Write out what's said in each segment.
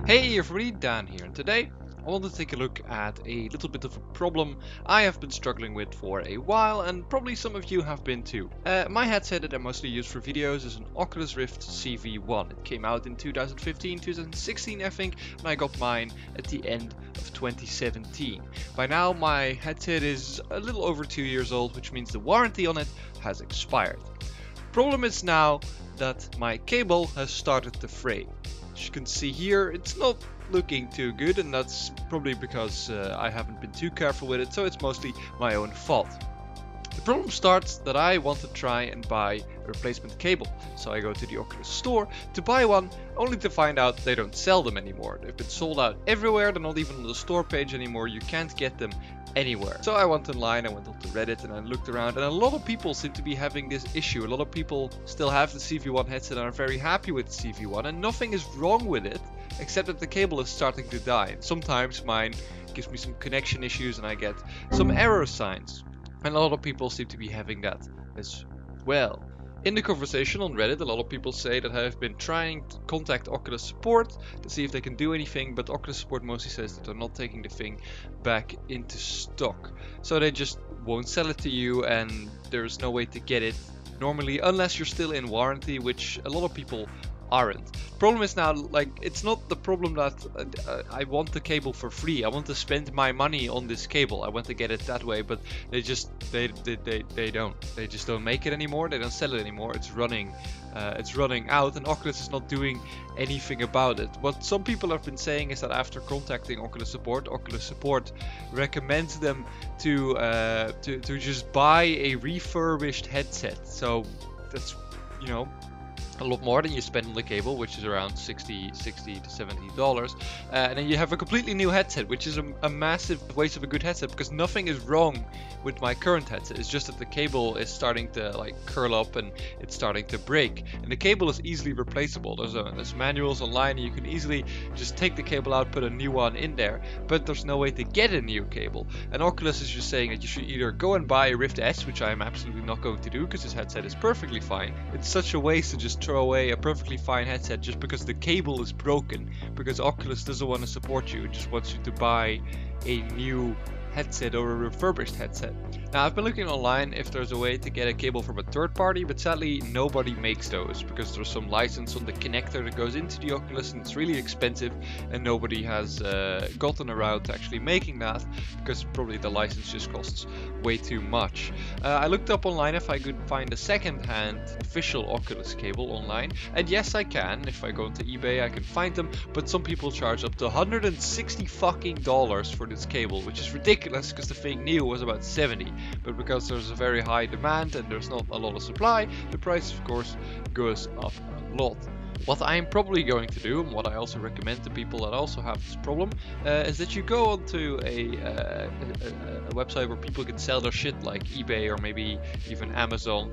Hey everybody, Dan here, and today I want to take a look at a little bit of a problem I have been struggling with for a while, and probably some of you have been too. My headset that I mostly use for videos is an Oculus Rift CV1. It came out in 2015, 2016 I think, and I got mine at the end of 2017. By now my headset is a little over 2 years old, which means the warranty on it has expired. Problem is now that my cable has started to fray. As you can see here, it's not looking too good, and that's probably because I haven't been too careful with it, so it's mostly my own fault. The problem starts that I want to try and buy a replacement cable, so I go to the Oculus store to buy one, only to find out they don't sell them anymore. They've been sold out everywhere, they're not even on the store page anymore, you can't get them anywhere. So I went online, I went onto Reddit and I looked around, and a lot of people seem to be having this issue. A lot of people still have the CV1 headset and are very happy with the CV1, and nothing is wrong with it except that the cable is starting to die. And sometimes mine gives me some connection issues and I get some error signs, and a lot of people seem to be having that as well. In the conversation on Reddit, a lot of people say that I've been trying to contact Oculus support to see if they can do anything, but Oculus support mostly says that they're not taking the thing back into stock. So they just won't sell it to you, and there's no way to get it normally unless you're still in warranty, which a lot of people aren't. Problem is now, like, it's not the problem that I want the cable for free. I want to spend my money on this cable. I want to get it that way, but they just they don't. They just don't make it anymore. They don't sell it anymore. It's running out, and Oculus is not doing anything about it. What some people have been saying is that after contacting Oculus support recommends them to just buy a refurbished headset. So that's, you know, a lot more than you spend on the cable, which is around $60 to $70, and then you have a completely new headset, which is a massive waste of a good headset, because nothing is wrong with my current headset. It's just that the cable is starting to like curl up and it's starting to break, and the cable is easily replaceable. There's manuals online, and you can easily just take the cable out, put a new one in there, but there's no way to get a new cable. And Oculus is just saying that you should either go and buy a Rift S, which I am absolutely not going to do because this headset is perfectly fine. It's such a waste to just throw away a perfectly fine headset just because the cable is broken, because Oculus doesn't want to support you, it just wants you to buy a new headset or a refurbished headset. Now, I've been looking online if there's a way to get a cable from a third party, but sadly nobody makes those because there's some license on the connector that goes into the Oculus, and it's really expensive, and nobody has gotten around to actually making that because probably the license just costs way too much. I looked up online if I could find a second-hand official Oculus cable online, and yes, I can. If I go into eBay I can find them, but some people charge up to $160 fucking for this cable, which is ridiculous because the thing new was about 70, but because there's a very high demand and there's not a lot of supply, the price of course goes up a lot. What I'm probably going to do, and what I also recommend to people that also have this problem, is that you go onto a website where people can sell their shit, like eBay or maybe even Amazon.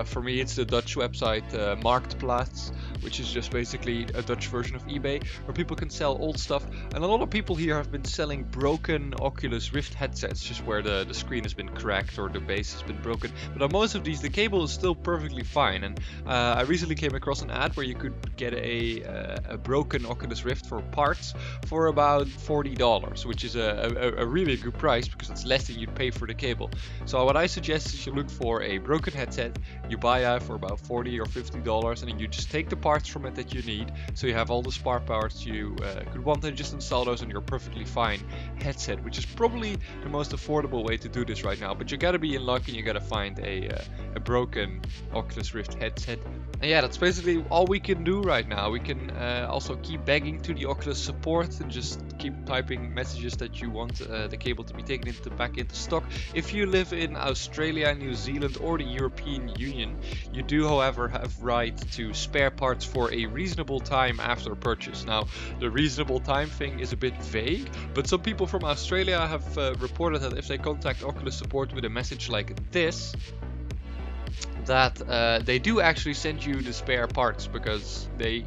For me it's the Dutch website Marktplaats, which is just basically a Dutch version of eBay, where people can sell old stuff. And a lot of people here have been selling broken Oculus Rift headsets, just where the screen has been cracked or the base has been broken. But on most of these the cable is still perfectly fine, and I recently came across an ad where you could get a broken Oculus Rift for parts for about $40, which is a really good price because it's less than you'd pay for the cable. So what I suggest is you look for a broken headset, you buy that for about $40 or $50, and then you just take the parts from it that you need, so you have all the spare parts you could want, and just install those on your perfectly fine headset, which is probably the most affordable way to do this right now. But you gotta be in luck and you gotta find a broken Oculus Rift headset. And yeah, that's basically all we can do right now. We can also keep begging to the Oculus support and just keep typing messages that you want the cable to be taken back into stock. If you live in Australia, New Zealand or the European Union, you do however have right to spare parts for a reasonable time after purchase. Now, the reasonable time thing is a bit vague, but some people from Australia have reported that if they contact Oculus support with a message like this, that they do actually send you the spare parts, because they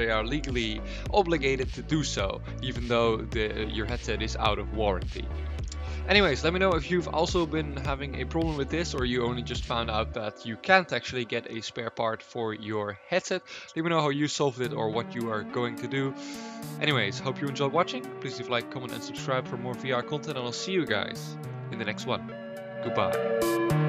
are legally obligated to do so, even though your headset is out of warranty. Anyways, let me know if you've also been having a problem with this, or you only just found out that you can't actually get a spare part for your headset. Let me know how you solved it or what you are going to do. Anyways, hope you enjoyed watching. Please leave a like, comment and subscribe for more VR content, and I'll see you guys in the next one. Goodbye.